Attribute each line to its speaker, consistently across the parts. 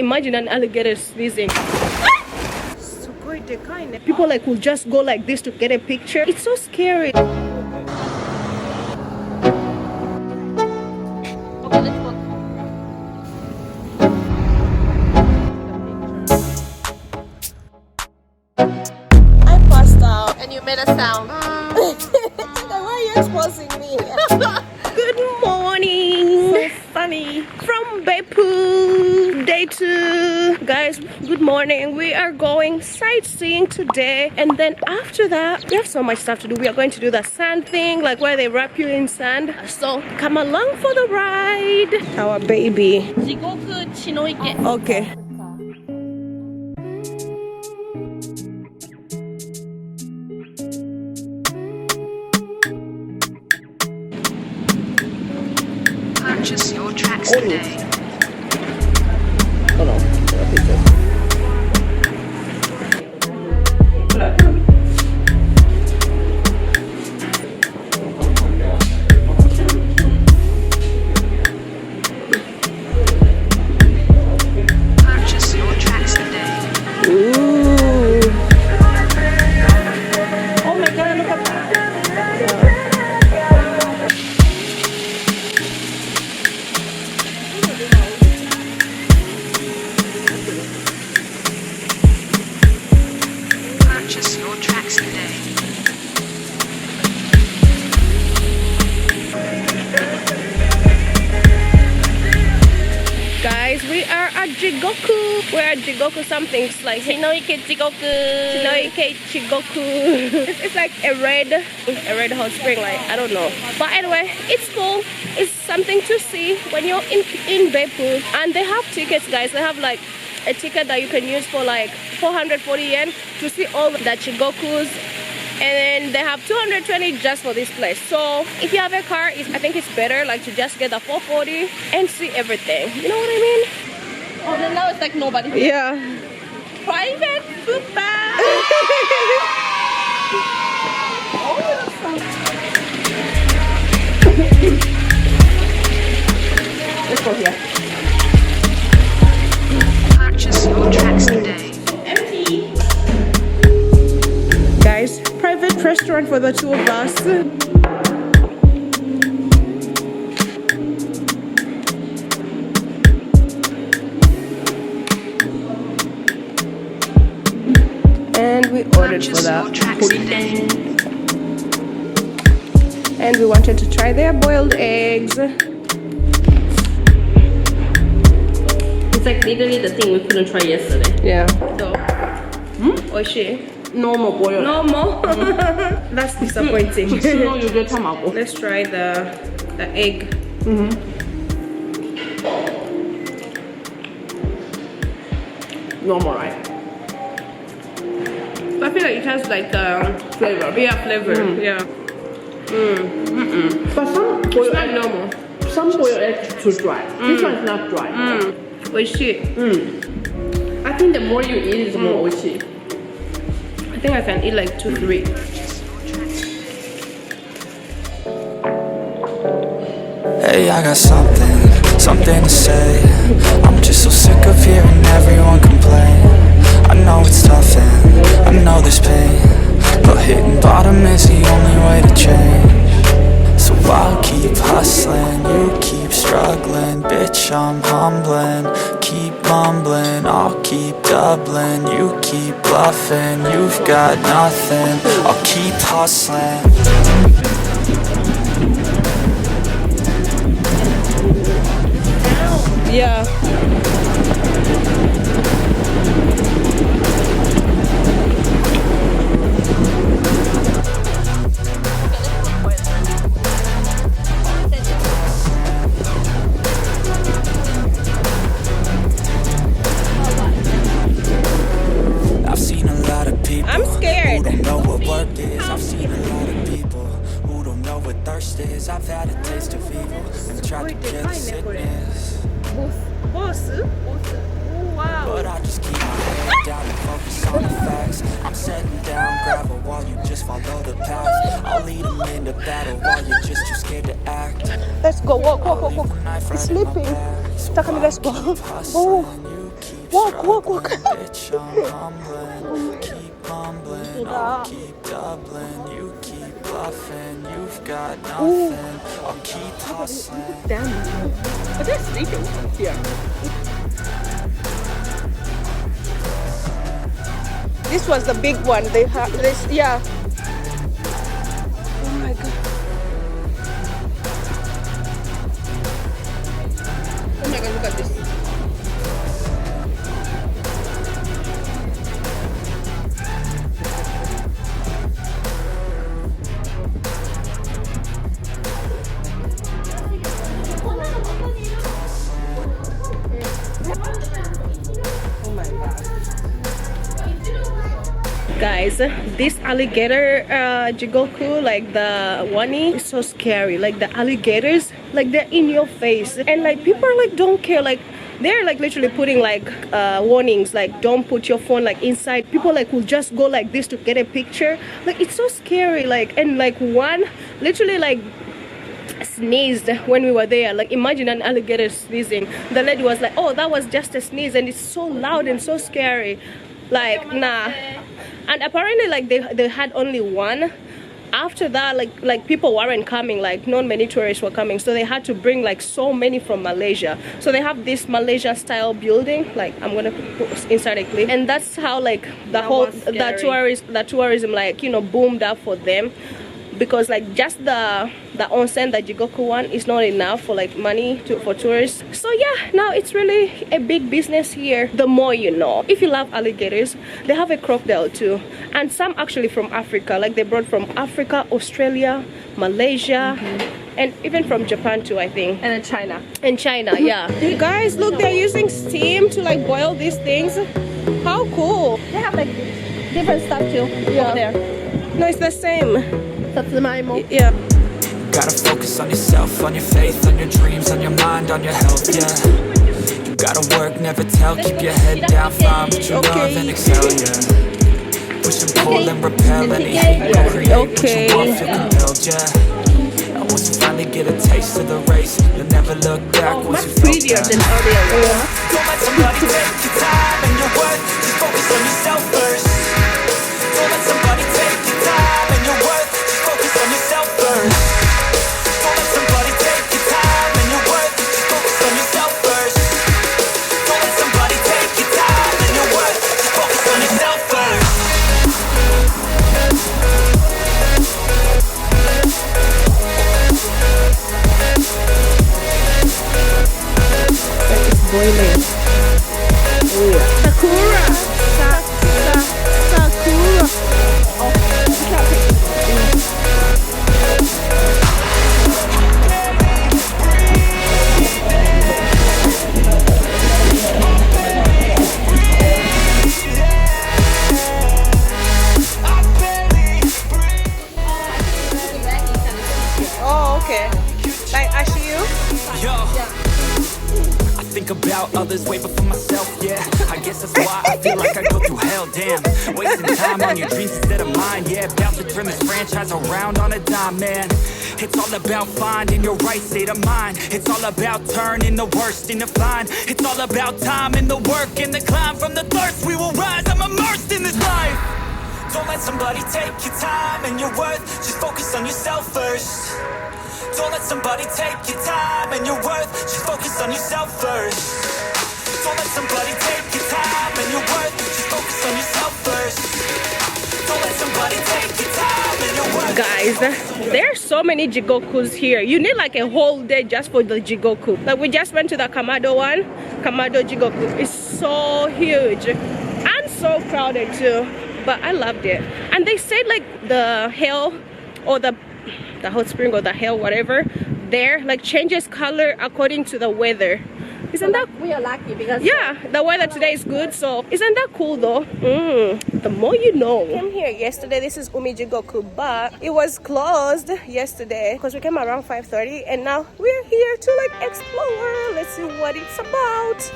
Speaker 1: imagine an alligator sneezing. People like will just go like this to get a picture. It's so scary. Okay, let's go. I passed out and you made a sound. Why are you exposing me? Good morning. So sunny. From Beppu, day 2. Guys, good morning. We are going sightseeing today, and then after that we have so much stuff to do. We are going to do the sand thing, like where they wrap you in sand. So come along for the ride. Our baby Jigoku Chinoike. Okay.
Speaker 2: Purchase your tracks today.
Speaker 1: Oh no,
Speaker 2: Purchase your tracks today.
Speaker 1: ooh. Oh my god, look at that.
Speaker 2: Purchase your tracks today.
Speaker 1: Guys, we are at Jigoku. We're at Jigoku something. It's like Chinoike Jigoku. Chinoike Jigoku. It's like a red hot spring, like I don't know. But anyway, it's cool. It's something to see when you're in Beppu. And they have tickets, guys. They have like a ticket that you can use for like 440 yen to see all the Jigokus. And then they have 220 just for this place. So if you have a car, I think it's better like to just get the 440 and see everything. You know what I mean? Oh, then now it's like nobody. Yeah. Private football. Let's go here.
Speaker 2: Purchase your tracks today.
Speaker 1: Empty. Guys, private restaurant for the 2 of us. And we ordered for that. And we wanted to try their boiled eggs.
Speaker 3: It's like literally the thing we couldn't try yesterday.
Speaker 1: Yeah. So, oishi.
Speaker 3: Normal boil.
Speaker 1: No more. That's disappointing.
Speaker 3: No, you get tomato.
Speaker 1: Let's try the egg.
Speaker 3: Normal, right?
Speaker 1: I feel like it has like
Speaker 3: Flavor.
Speaker 1: yeah, flavor. Yeah.
Speaker 3: But some
Speaker 1: It's
Speaker 3: boiled
Speaker 1: not
Speaker 3: egg,
Speaker 1: normal.
Speaker 3: some boiled egg too dry. This one is not dry.
Speaker 1: Oishi.
Speaker 3: I think the more you eat, the more oishi.
Speaker 1: I think I can eat like 2, 3.
Speaker 4: Hey, I got something to say. I'm just so sick of hearing everyone complain. I know it's tough and I know there's pain, but hitting bottom is the only way to change. So I'll keep hustling, you keep struggling. Bitch, I'm humbling, keep mumbling. I'll keep doubling, you keep bluffing. You've got nothing, I'll keep hustling.
Speaker 1: Yeah.
Speaker 4: I've seen a lot of people
Speaker 1: I'm scared.
Speaker 4: who don't know what work is. I've seen a lot of people who don't know what thirst is. I've had a taste of evil and tried to kill the sickness,
Speaker 1: Bouzu? Wow.
Speaker 4: but I just keep my head down and focus on the facts. I'm setting down gravel while you just follow the path. I'll lead them into battle while you're just too scared to act.
Speaker 1: Let's go. Walk.
Speaker 4: Leave a knife
Speaker 1: It's
Speaker 4: right in my
Speaker 1: sleeping.
Speaker 4: back. So
Speaker 1: Takami, let's go.
Speaker 4: I'll keep hustling, you keep
Speaker 1: Walk.
Speaker 4: Bitch, I'm humbling. Keep mumbling, I'll keep doubling. You keep bluffing, you've got nothing. I'll keep hustling.
Speaker 1: Damn. But they're sleeping here. This was the big one. They have this, yeah. Oh my god. Oh my god, look at this. Guys, this alligator Jigoku, like the Wani, is so scary. Like the alligators, like they're in your face, and like people like don't care. Like they're like literally putting like warnings, like don't put your phone like inside. People like will just go like this to get a picture. Like it's so scary. Like, and like one literally like sneezed when we were there. Like imagine an alligator sneezing. The lady was like, oh, that was just a sneeze, and it's so loud and so scary. Like nah. And apparently like they had only one. After that, like people weren't coming, like not many tourists were coming, so they had to bring like so many from Malaysia. So they have this Malaysia style building, like I'm gonna put inside a clip, and that's how like the tourism like, you know, boomed up for them. Because like just the onsen, the Jigoku one, is not enough for like money for tourists. So yeah, now it's really a big business here. The more you know. If you love alligators, they have a crocodile too, and some actually from Africa. Like they brought from Africa, Australia, Malaysia, and even from Japan too, I think.
Speaker 3: And in China.
Speaker 1: In China, yeah. You guys, look, they're using steam to like boil these things. How cool!
Speaker 3: They have like different stuff too over there.
Speaker 1: No, it's the same.
Speaker 3: Tatsumaki.
Speaker 1: Yeah.
Speaker 4: Gotta focus on yourself, on your faith, on your dreams, on your mind, on your health, yeah. You gotta work, never tell, keep your head down, find what you love and excel, yeah. Push and pull and repel any hate, go create what you want, feel compelled, yeah. And once you finally get a taste of the race, you'll never look back once you felt that.
Speaker 3: Than earlier.
Speaker 4: Don't let somebody take your time and your worth, just focus on yourself first. Don't let somebody take your time and your worth, just focus on yourself first. Don't let somebody take your time and your worth, just focus on yourself first. Don't let somebody take your time and your worth, just focus on yourself first.
Speaker 1: It's boiling. Sakura! Sakura! Oh, okay. Like Ashiyu?
Speaker 4: Yo. I think about others way before myself, yeah. I guess that's why I feel like I go through hell, damn. Wasting time on your dreams instead of mine, yeah. About to turn this franchise around on a dime, man. It's all about finding your right state of mind. It's all about turning the worst into fine. It's all about time and the work and the climb. From the thirst we will rise, I'm immersed in this life. Don't let somebody take your time and your worth, just focus on yourself first. Don't let somebody take your time and your worth, just focus on yourself first. Don't let somebody take your time and your worth, just focus on yourself first. Don't let somebody take your time and your worth.
Speaker 1: Guys, there's so many Jigokus here. You need like a whole day just for the Jigoku. Like we just went to the Kamado one. Kamado Jigoku is so huge and so crowded too. But I loved it. And they said like the hell or the hot spring or the hell, whatever, there like changes color according to the weather. Isn't that?
Speaker 3: We are lucky because
Speaker 1: yeah, the weather today is good, so isn't that cool though? The more you know. I came here yesterday. This is Umi Jigoku, but it was closed yesterday because we came around 5:30, and now we're here to like explore. Let's see what it's about.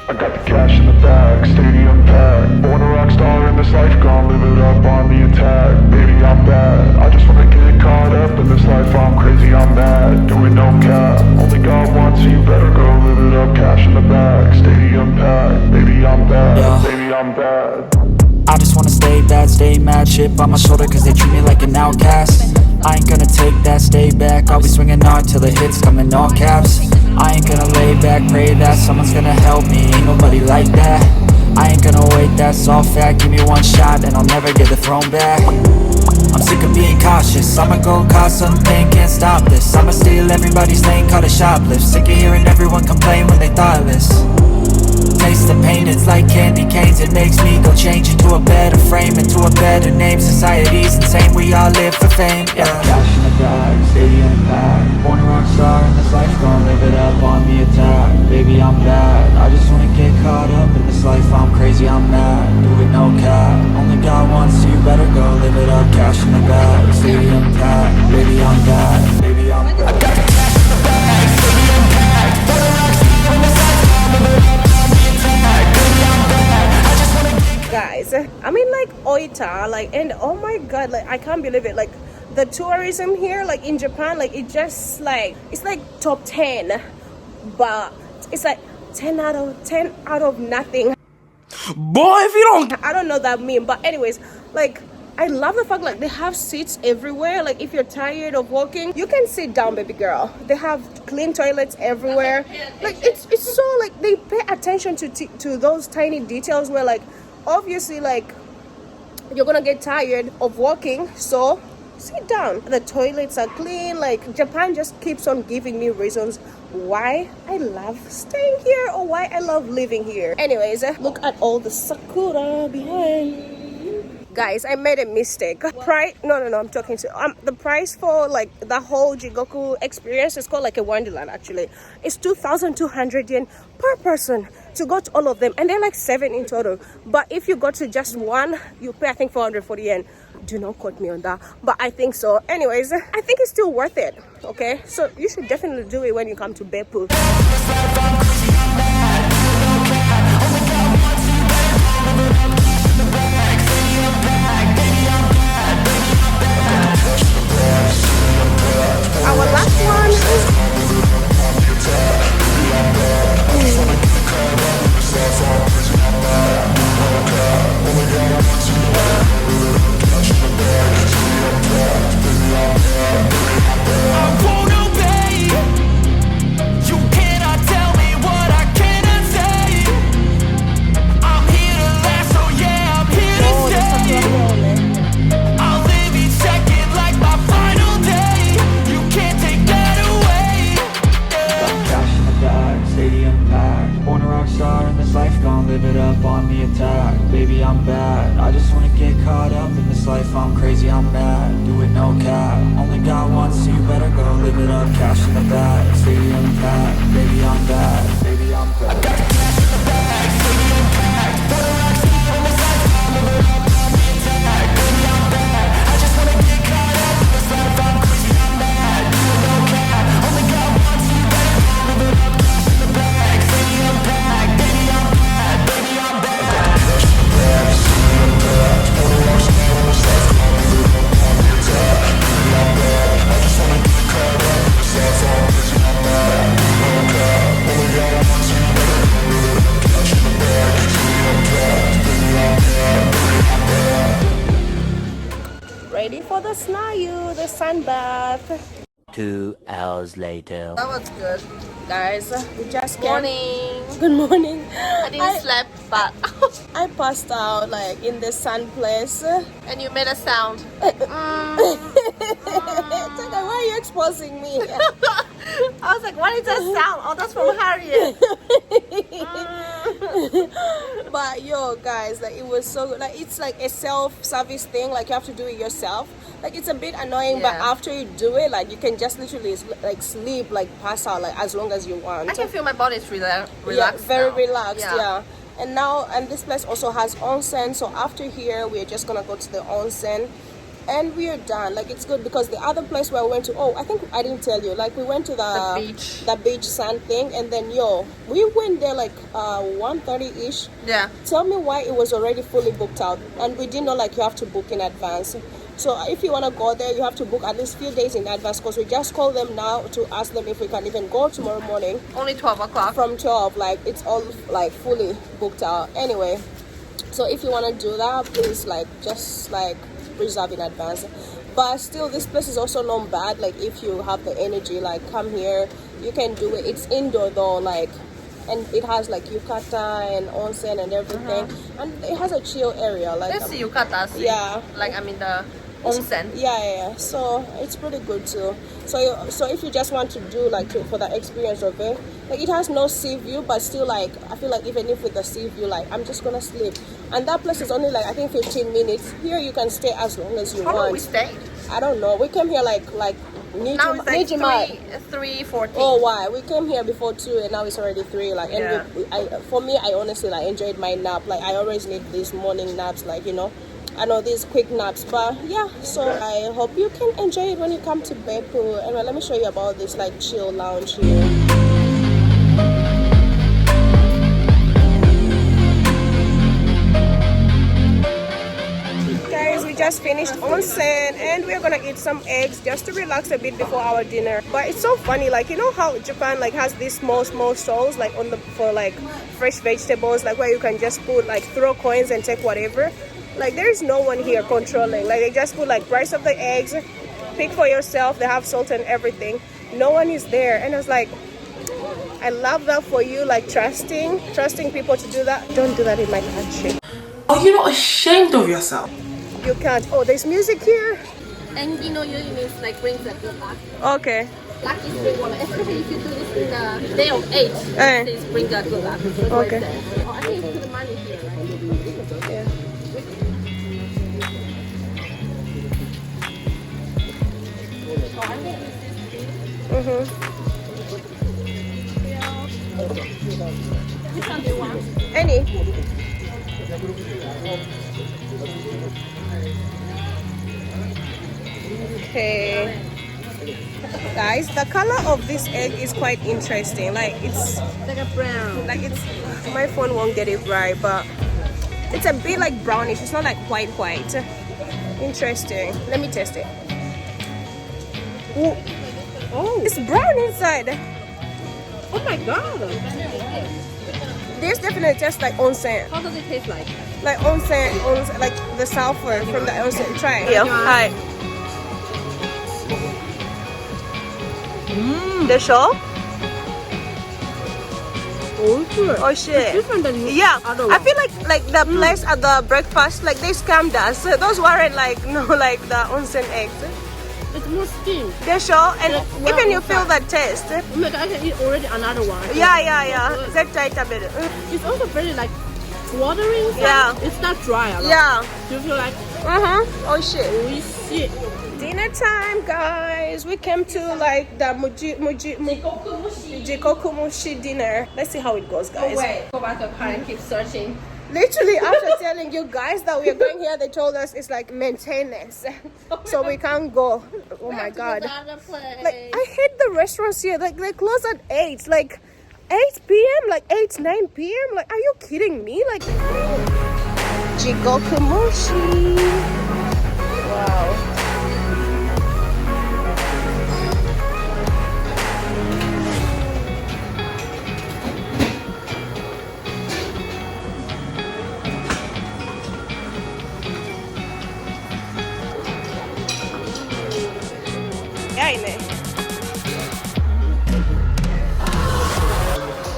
Speaker 5: I got the cash in the bag, stadium packed. Born a rock star in this life, gon' live it up on the attack. Baby, I'm bad, I just wanna get caught up in this life. I'm crazy, I'm mad, doing no cap.
Speaker 4: chip on my shoulder cause they treat me like an outcast. I ain't gonna take that, stay back. I'll be swinging hard till the hits come in all caps. I ain't gonna lay back, pray that someone's gonna help me. Ain't nobody like that. I ain't gonna wait, that's all fact. Give me one shot and I'll never get the throne back. I'm sick of being cautious. I'ma go cause something, can't stop this. I'ma steal everybody's lane, call it shoplift. Sick of hearing everyone complain when they thoughtless. Taste the pain, it's like candy canes. It makes me go change into a better frame, into a better name. Society's insane, we all live for fame, yeah. Cash in the bag, stadium packed. Born a rock star and this life's gonna live it up on the attack. Baby, I'm bad, I just wanna get caught up in this life. I'm crazy, I'm mad, do it no cap. Only got one, so you better go live it up. Cash in the bag, stadium packed. Baby, I'm bad, baby, I'm bad. I got the cash in the bag, stadium packed. Born a rock star and this life's gonna live it up.
Speaker 1: Guys, I'm in like Hyotan, like, and oh my god, like I can't believe it, like the tourism here, like in Japan, like it just like, it's like top 10, but it's like 10 out of nothing.
Speaker 4: Boy, if you don't,
Speaker 1: I don't know that meme, but anyways, like I love the fact like they have seats everywhere. Like if you're tired of walking, you can sit down, baby girl. They have clean toilets everywhere. Like it's so like they pay attention to those tiny details where like obviously like you're gonna get tired of walking, so sit down. The toilets are clean. Like Japan just keeps on giving me reasons why I love staying here or why I love living here. Anyways, look at all the sakura behind. Guys, I made a mistake. No, I'm talking to the price for like the whole Jigoku experience is called like a wonderland actually. It's 2,200 yen per person to go to all of them, and they're like 7 in total. But if you go to just one, you pay I think 440 yen. Do not quote me on that, but I think so. Anyways, I think it's still worth it. Okay, so you should definitely do it when you come to Beppu. Our last one.
Speaker 4: I won't obey. You cannot tell me what I cannot say. I'm here to last, so yeah, I'm here to stay. I'll live each second like my final day. You can't take that away. Got cash in the bag, stadium packed. Born a rock star and this life gonna live it up on the attack. Baby, I'm bad, I just wanna get caught up in this life. I'm crazy, I'm mad, do it no cap. Only got one, so you better go live it up. Cash in the bag, stadium packed. Baby, I'm bad, baby, I'm bad. I got the cash in the bag, stadium packed. Born a rock star and this life gonna live it up on the attack. Baby, I'm bad, I just wanna get caught up in this life. I'm crazy, I'm mad, do it no cap. Only got one, so you better go live it up. Cash in the bag, stadium packed. Baby, I'm bad, baby, I'm bad. Cash in the bag, stadium packed. Born a rock star and this life gonna live it up on the attack. Baby, I'm bad, I just wanna get caught up in this life. I'm crazy, I'm mad, do it no cap. Only got one, so you better go live it up. Cash in the bag, stadium packed. Baby, I'm bad, baby, I'm bad.
Speaker 1: Ready for the snayu, the sun bath.
Speaker 6: 2 hours later.
Speaker 3: That was good.
Speaker 1: Guys, we just came.
Speaker 3: Morning.
Speaker 1: Good morning.
Speaker 3: I didn't sleep, but
Speaker 1: I passed out like in the sun place.
Speaker 3: and you made a sound.
Speaker 1: It's like, why are you exposing me?
Speaker 3: I was like, what is that sound? Oh, that's from Harriet.
Speaker 1: But yo, guys, like it was so good. Like it's like a self-service thing. Like you have to do it yourself. Like it's a bit annoying, but
Speaker 3: Yeah.
Speaker 1: after you do it, like you can just literally like sleep, like pass out, like as long as you want.
Speaker 3: I can feel my body's relaxed.
Speaker 1: Yeah, very
Speaker 3: now.
Speaker 1: relaxed. Yeah. And this place also has onsen. So after here, we're just gonna go to the onsen, and we're done. Like it's good because the other place where we went to, I think I didn't tell you. Like we went to the beach sand thing, and then we went there like 1:30 ish.
Speaker 3: Yeah.
Speaker 1: Tell me why it was already fully booked out, and we didn't know like you have to book in advance. So if you want to go there, you have to book at least few days in advance, because we just called them now to ask them if we can even go tomorrow morning.
Speaker 3: Only 12 o'clock.
Speaker 1: From 12, like it's all like fully booked out. Anyway, so if you want to do that, please like just like reserve in advance. But still, this place is also not bad. Like if you have the energy, like come here, you can do it. It's indoor though, like, and it has like yukata and onsen and everything, and it has a chill area. Like
Speaker 3: Let's see yukata.
Speaker 1: yeah,
Speaker 3: Like I mean the onsen.
Speaker 1: yeah. So it's pretty good too. So if you just want to do like for the experience of it, like it has no sea view, but still like I feel like even if with the sea view, like I'm just gonna sleep. And that place is only like I think 15 minutes. Here you can stay as long as you
Speaker 3: How
Speaker 1: want.
Speaker 3: long we stayed?
Speaker 1: I don't know. We came here like
Speaker 3: Now it's like 3:14.
Speaker 1: Oh, why? We came here before 2 and now it's already 3. Like, and
Speaker 3: Yeah.
Speaker 1: for me, I honestly like enjoyed my nap. Like, I always need these morning naps. Like, you know, I know these quick naps. But yeah, so I hope you can enjoy it when you come to Beppu. And let me show you about this like chill lounge here. Just finished onsen and we're gonna eat some eggs just to relax a bit before our dinner. But it's so funny, like you know how Japan like has these small stalls like on the for like fresh vegetables, like where you can just put like throw coins and take whatever. Like there is no one here controlling. Like they just put like price of the eggs, pick for yourself. They have salt and everything. No one is there, and I was like, I love that for you, like trusting people to do that. Don't do that in my country.
Speaker 7: Are you not ashamed of yourself?
Speaker 1: You can't. Oh, there's music here.
Speaker 3: And you know you means like brings a good luck.
Speaker 1: Okay.
Speaker 3: Lucky spring water, especially if you do this in the day of 8. It brings a good luck. That's what it says. Oh, I think you put the money here, right?
Speaker 1: Yeah.
Speaker 3: Oh, I think this is Which one do you want?
Speaker 1: Any. Okay. Guys, the color of this egg is quite interesting. Like it's
Speaker 3: like a brown.
Speaker 1: like it's my phone won't get it right, but it's a bit like brownish. It's not like white. Interesting. Let me test it. Ooh. Oh, it's brown inside.
Speaker 3: Oh my god.
Speaker 1: This definitely tastes like onsen.
Speaker 3: How does it taste like?
Speaker 1: Like onsen, like the sulfur from the onsen. Try it. Yeah. Hi. The show? Oh shit.
Speaker 3: It's different than
Speaker 1: yeah,
Speaker 3: other
Speaker 1: I
Speaker 3: one.
Speaker 1: feel like the place at the breakfast, like they scammed us. Those weren't like like the onsen eggs.
Speaker 3: It's more steamed.
Speaker 1: The show and
Speaker 3: well
Speaker 1: even you
Speaker 3: inside.
Speaker 1: feel the taste.
Speaker 3: Oh my god, I can eat already another one.
Speaker 1: Yeah. That tight a bit.
Speaker 3: It's also very like watery inside.
Speaker 1: Yeah.
Speaker 3: It's not dry at all.
Speaker 1: Yeah.
Speaker 3: Do you feel like
Speaker 1: Oh shit.
Speaker 3: Oniishi?
Speaker 1: Dinner time, guys. We came to like the Jigoku Mushi dinner. Let's see how it goes, guys.
Speaker 3: Wait, go back to the car and keep searching.
Speaker 1: Literally, after telling you guys that we are going here, they told us it's like maintenance, so we can't go. Oh my god! Like I hate the restaurants here. Like they close at 8, like 8 p.m., like 9 p.m. Like, are you kidding me? Like Jigoku Mushi. Wow.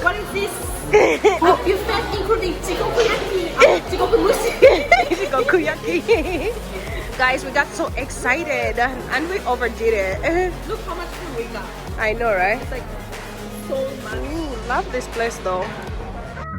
Speaker 3: What is this? A buffet including
Speaker 1: Jigokuyaki. Guys, we got so excited and we overdid it.
Speaker 3: Look how much food we got.
Speaker 1: I know, right?
Speaker 3: It's like so much.
Speaker 1: Ooh, love this place though.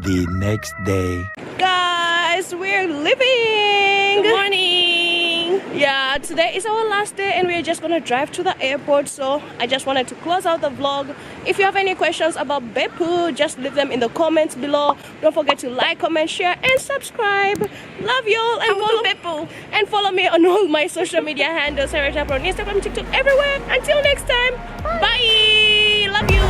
Speaker 6: The next day.
Speaker 1: Guys, we're leaving. Good morning. Yeah, today is our last day and we're just gonna drive to the airport, so I just wanted to close out the vlog. If you have any questions about Beppu, just leave them in the comments below. Don't forget to like, comment, share and subscribe. Love y'all and follow me on all my social media handles, on Instagram, TikTok, everywhere. Until next time, bye. Love you.